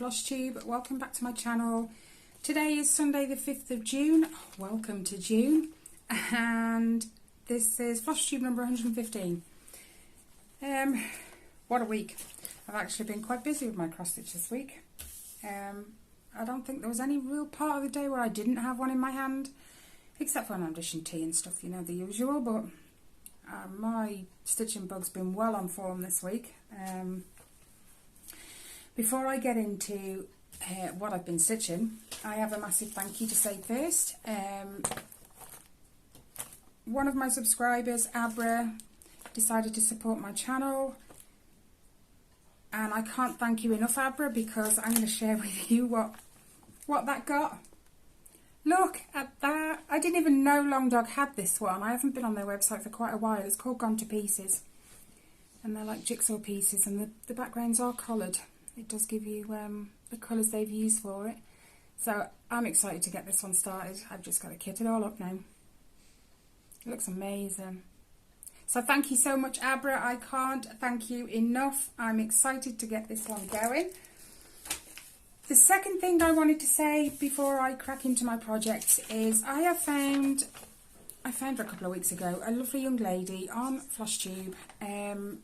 Flosstube. Welcome back to my channel. Today is Sunday the 5th of June. Welcome to June. And this is Flosstube number 115. What a week. I've actually been quite busy with my cross stitch this week. I don't think there was any real part of the day where I didn't have one in my hand, except for an audition tea and stuff, you know, the usual, but my stitching bug's been well on form this week. Before I get into what I've been stitching, I have a massive thank you to say first. One of my subscribers, Abra, decided to support my channel, and I can't thank you enough, Abra, because I'm going to share with you what that got. Look at that. I didn't even know Long Dog had this one. I haven't been on their website for quite a while. It's called Gone to Pieces, and they're like jigsaw pieces, and the backgrounds are coloured. It does give you the colours they've used for it. So I'm excited to get this one started. I've just got to kit it all up now. It looks amazing. So thank you so much, Abra. I can't thank you enough. I'm excited to get this one going. The second thing I wanted to say before I crack into my projects is I found a couple of weeks ago a lovely young lady on Flosstube. Her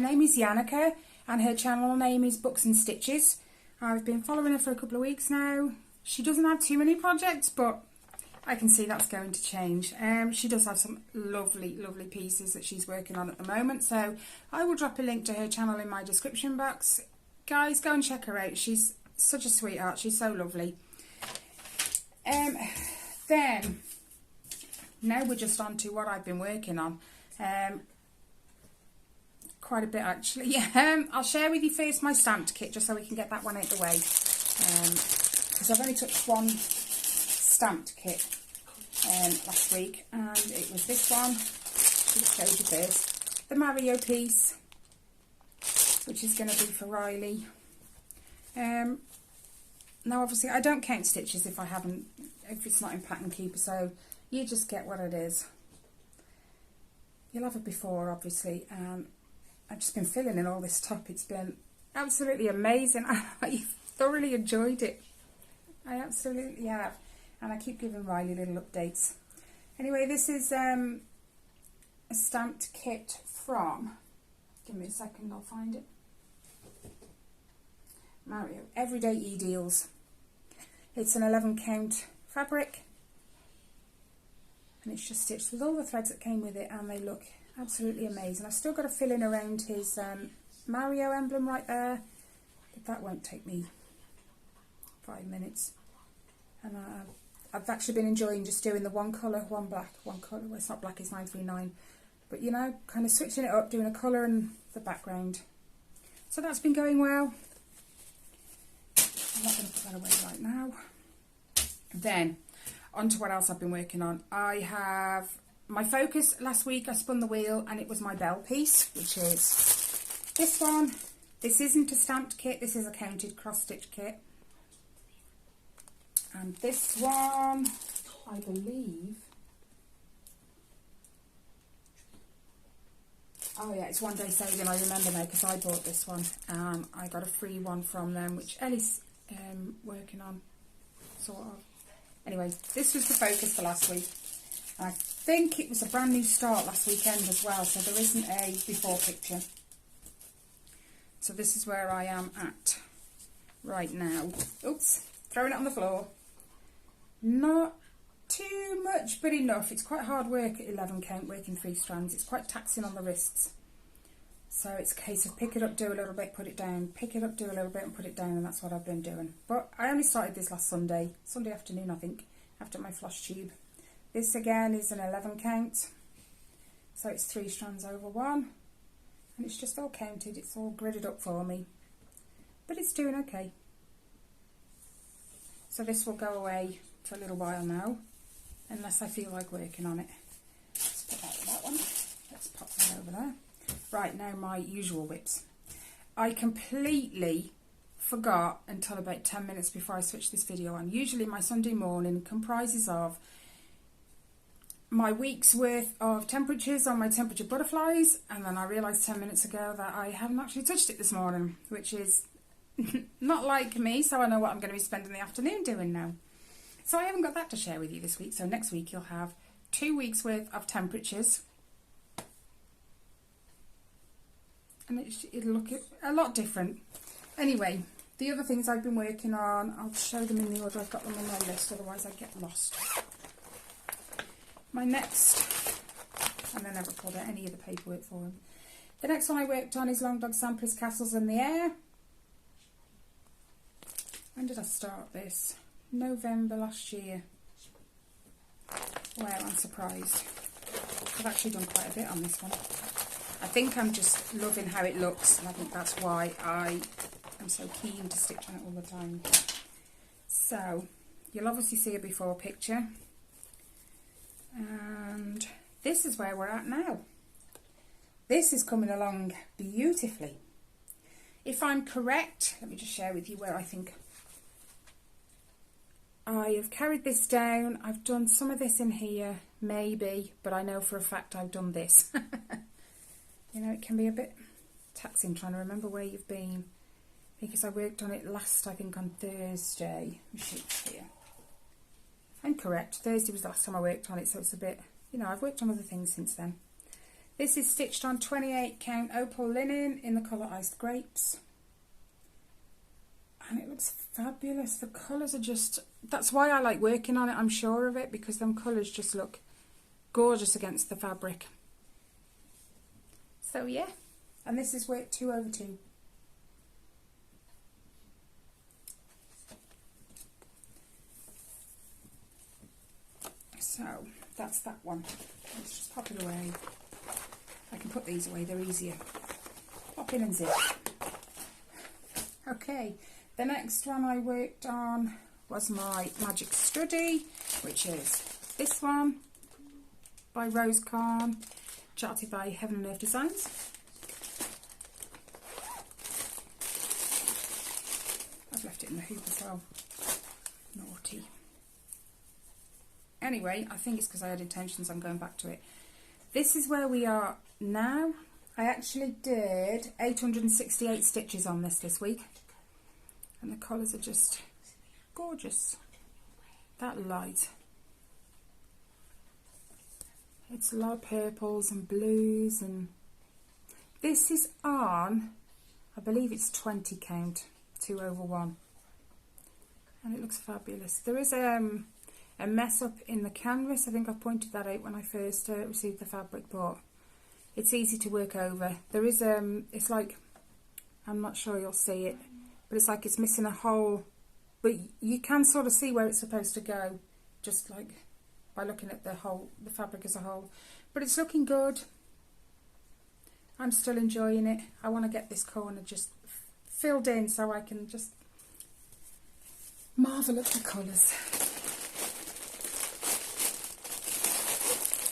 name is Yannicka, and her channel name is Books and Stitches. I've been following her for a couple of weeks now. She doesn't have too many projects, but I can see that's going to change. She does have some lovely, lovely pieces that she's working on at the moment, so I will drop a link to her channel in my description box. Guys, go and check her out. She's such a sweetheart. She's so lovely. Then, now we're just on to what I've been working on. Quite a bit, actually. I'll share with you first my stamped kit, just so we can get that one out of the way. Because I've only touched one stamped kit last week, and it was this one. I'll just show you first. The Mario piece, which is going to be for Riley. Now, obviously, I don't count stitches if it's not in pattern keeper, so you just get what it is. You'll have it before, obviously. I've just been filling in all this top. It's been absolutely amazing. I thoroughly enjoyed it. I absolutely have. And I keep giving Riley little updates. Anyway, this is a stamped kit from, give me a second, I'll find it. Mario, Everyday E-Deals. It's an 11 count fabric. And it's just stitched with all the threads that came with it, and they look absolutely amazing. I've still got to fill in around his Mario emblem right there, but that won't take me 5 minutes. And I've actually been enjoying just doing the one colour, one black, one colour. Well, it's not black, it's 939. But, you know, kind of switching it up, doing a colour and the background. So that's been going well. I'm not going to put that away right now. Then, on to what else I've been working on. I have my focus. Last week I spun the wheel, and it was my bell piece, which is this one. This isn't a stamped kit, this is a counted cross stitch kit. And this one, I believe, oh yeah, it's One Day Saving. I remember now because I bought this one. I got a free one from them, which Ellie's working on, sort of. Anyway, this was the focus for last week. I think it was a brand new start last weekend as well, so there isn't a before picture. So this is where I am at right now. Oops, throwing it on the floor. Not too much, but enough. It's quite hard work at 11 count, working 3 strands. It's quite taxing on the wrists. So it's a case of pick it up, do a little bit, put it down, pick it up, do a little bit and put it down, and that's what I've been doing. But I only started this last Sunday afternoon, I think, after my Flosstube. This again is an 11 count. So it's 3 strands over 1. And it's just all counted, it's all gridded up for me. But it's doing okay. So this will go away for a little while now, unless I feel like working on it. Let's put that with that one. Let's pop that over there. Right, now my usual whips. I completely forgot until about 10 minutes before I switched this video on. Usually my Sunday morning comprises of my week's worth of temperatures on my temperature butterflies, and then I realised 10 minutes ago that I haven't actually touched it this morning, which is not like me, so I know what I'm going to be spending the afternoon doing now. So I haven't got that to share with you this week, so next week you'll have 2 weeks worth of temperatures. And it'll look a lot different. Anyway, the other things I've been working on, I'll show them in the order I've got them on my list, otherwise I get lost. My next, and I never pulled out any of the paperwork for them. The next one I worked on is Long Dog Samplers Castles in the Air. When did I start this? November last year. Well, I'm surprised. I've actually done quite a bit on this one. I think I'm just loving how it looks, and I think that's why I am so keen to stitch on it all the time. So, you'll obviously see a before picture. And this is where we're at now. This is coming along beautifully. If I'm correct, let me just share with you where I think I have carried this down. I've done some of this in here, maybe, but I know for a fact I've done this. You know, it can be a bit taxing trying to remember where you've been, because I worked on it last, I think, on Thursday. Sheets here. I'm correct. Thursday was the last time I worked on it, so it's a bit, you know, I've worked on other things since then. This is stitched on 28 count opal linen in the colour Iced Grapes. And it looks fabulous. The colours are just, that's why I like working on it, I'm sure of it, because them colours just look gorgeous against the fabric. So yeah, and this is work 2/2. So that's that one. Let's just pop it away. I can put these away, they're easier. Pop in and zip. Okay, the next one I worked on was my Magic Study, which is this one by Rose Khan, charted by Heaven and Earth Designs. I've left it in the hoop as well. Naughty. Anyway, I think it's because I had intentions on going back to it. This is where we are now. I actually did 868 stitches on this week. And the colours are just gorgeous. That light. It's a lot of purples and blues, and this is on, I believe it's 20 count, 2/1. And it looks fabulous. There is a mess up in the canvas. I think I pointed that out when I first received the fabric, but it's easy to work over. There is, it's like, I'm not sure you'll see it, but it's like it's missing a hole, but you can sort of see where it's supposed to go, just like by looking at the fabric as a whole. But it's looking good. I'm still enjoying it. I want to get this corner just filled in so I can just marvel at the colours.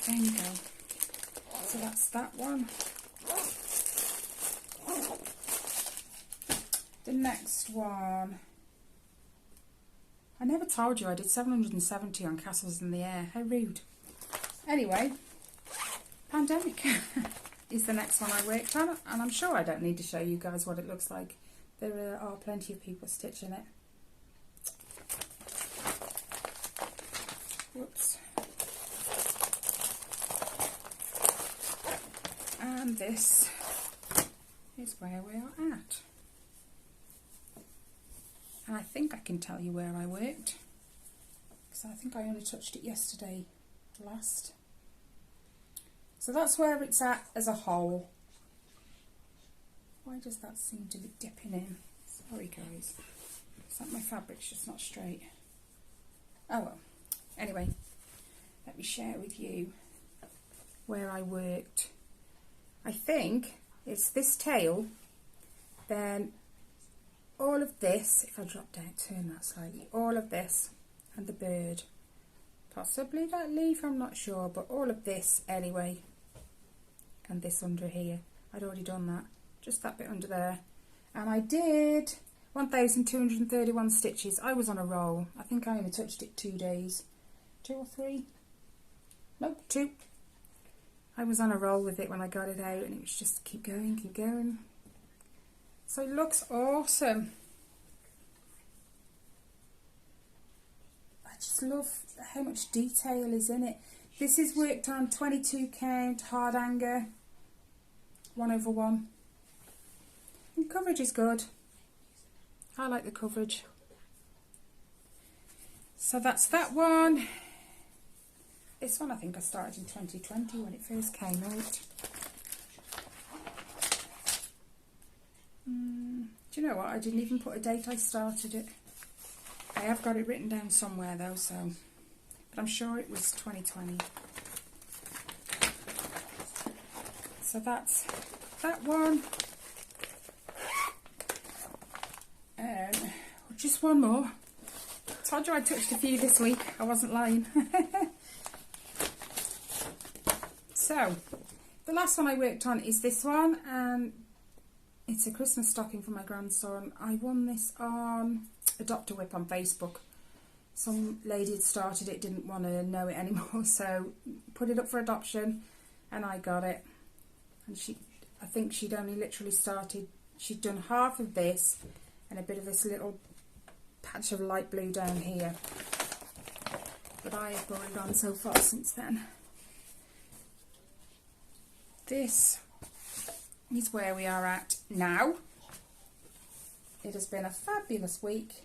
There you go. So that's that one. The next one, I never told you I did 770 on Castles in the Air. How rude. Anyway, Pandemic is the next one I worked on, and I'm sure I don't need to show you guys what it looks like. There are plenty of people stitching it. Whoops. And this is where we are at. And I think I can tell you where I worked, because I think I only touched it yesterday last. So that's where it's at as a whole. Why does that seem to be dipping in? Sorry guys, it's like my fabric's just not straight. Oh well. Anyway, let me share with you where I worked. I think it's this tail, then all of this, if I drop down, turn that slightly, all of this and the bird, possibly that leaf, I'm not sure, but all of this anyway, and this under here. I'd already done that, just that bit under there, and I did 1,231 stitches. I was on a roll. I think I only touched it 2 days, 2 or 3, nope, 2. I was on a roll with it when I got it out, and it was just keep going, keep going. So it looks awesome. just love how much detail is in it. This is worked on 22 count hard hanger, 1/1. And coverage is good. I like the coverage. So that's that one. This one I think I started in 2020 when it first came out. Do you know what? I didn't even put a date I started it. I have got it written down somewhere though, so, but I'm sure it was 2020. So that's that one. Just one more. I told you I touched a few this week. I wasn't lying. So, the last one I worked on is this one, and it's a Christmas stocking for my grandson. I won this on Adopt a Whip on Facebook. Some lady had started it, didn't want to know it anymore, so put it up for adoption, and I got it. And I think she'd only literally started, she'd done half of this and a bit of this little patch of light blue down here. But I have brought it on so far since then. This is where we are at now. It has been a fabulous week.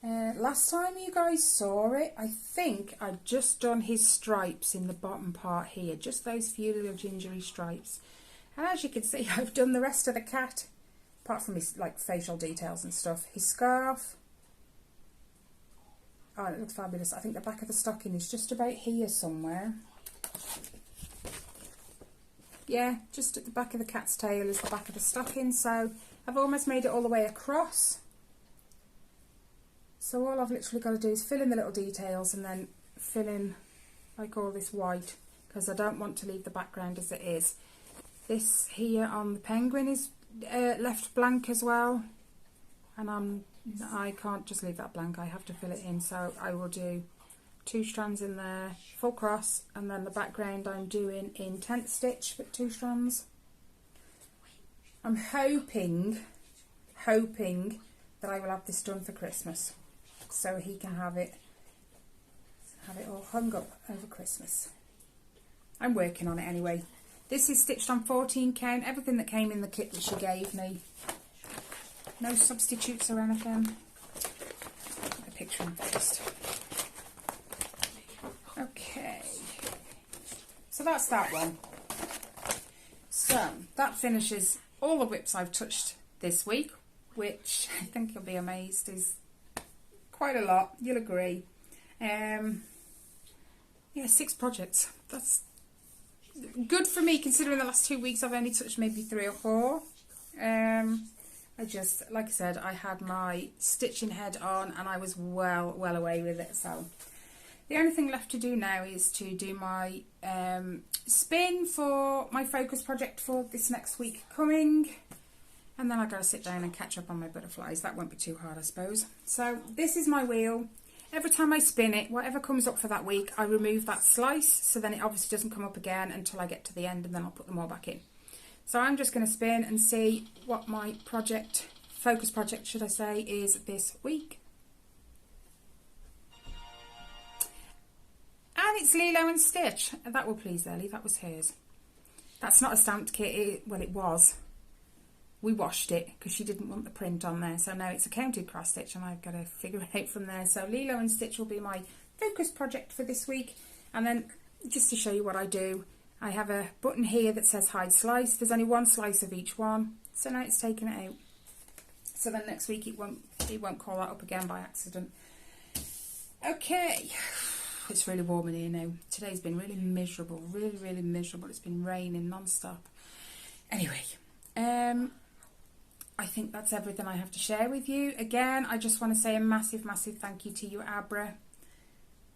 Last time you guys saw it, I think I'd just done his stripes in the bottom part here, just those few little gingery stripes. And as you can see, I've done the rest of the cat, apart from his like facial details and stuff. His scarf. Oh, it looks fabulous. I think the back of the stocking is just about here somewhere. Yeah, just at the back of the cat's tail is the back of the stocking. So I've almost made it all the way across. So all I've literally got to do is fill in the little details and then fill in like all this white, because I don't want to leave the background as it is. This here on the penguin is left blank as well, and I can't just leave that blank, I have to fill it in. So I will do 2 strands in there, full cross, and then the background I'm doing in tent stitch with 2 strands. I'm hoping that I will have this done for Christmas, so he can have it all hung up over Christmas. I'm working on it anyway. This is stitched on 14 count, everything that came in the kit that she gave me. No substitutes or anything. Put the picture in first. Okay. So that's that one. So that finishes all the whips I've touched this week, which I think you'll be amazed is quite a lot. You'll agree. Yeah, 6 projects. That's good for me considering the last 2 weeks I've only touched maybe 3 or 4. I just, like I said, I had my stitching head on and I was well away with it. So the only thing left to do now is to do my spin for my focus project for this next week coming. And then I've got to sit down and catch up on my butterflies. That won't be too hard, I suppose. So this is my wheel. Every time I spin it, whatever comes up for that week, I remove that slice. So then it obviously doesn't come up again until I get to the end, and then I'll put them all back in. So I'm just going to spin and see what my project, focus project should I say, is this week. And it's Lilo and Stitch. That will please Ellie, that was hers. That's not a stamped kit, well it was. We washed it because she didn't want the print on there. So now it's a counted cross stitch and I've got to figure it out from there. So Lilo and Stitch will be my focus project for this week. And then just to show you what I do, I have a button here that says hide slice. There's only 1 slice of each one. So now it's taken it out. So then next week it won't call that up again by accident. Okay. It's really warm in here now. Today's been really miserable. Really miserable. It's been raining non-stop. Anyway. I think that's everything I have to share with you. Again, I just want to say a massive thank you to you, Abra.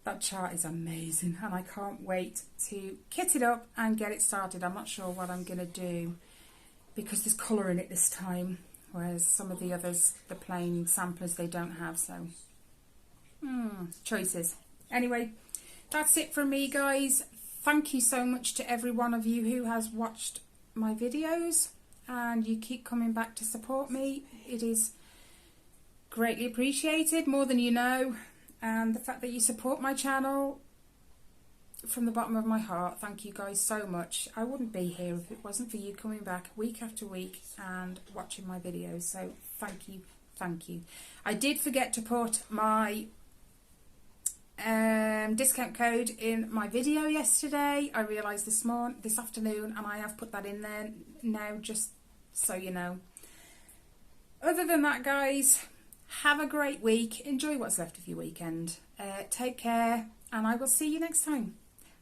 That chart is amazing and I can't wait to kit it up and get it started. I'm not sure what I'm going to do because there's colour in it this time, whereas some of the others, the plain samplers, they don't have, so choices. Anyway, that's it from me, guys. Thank you so much to every one of you who has watched my videos. And you keep coming back to support me. It is greatly appreciated, more than you know. and the fact that you support my channel from the bottom of my heart. Thank you guys so much. I wouldn't be here if it wasn't for you coming back week after week and watching my videos. So thank you, thank you. I did forget to put my discount code in my video yesterday. I realised this afternoon, and I have put that in there now, just so you know. Other than that, guys, have a great week. Enjoy what's left of your weekend. Take care, and I will see you next time.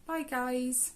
Bye, guys.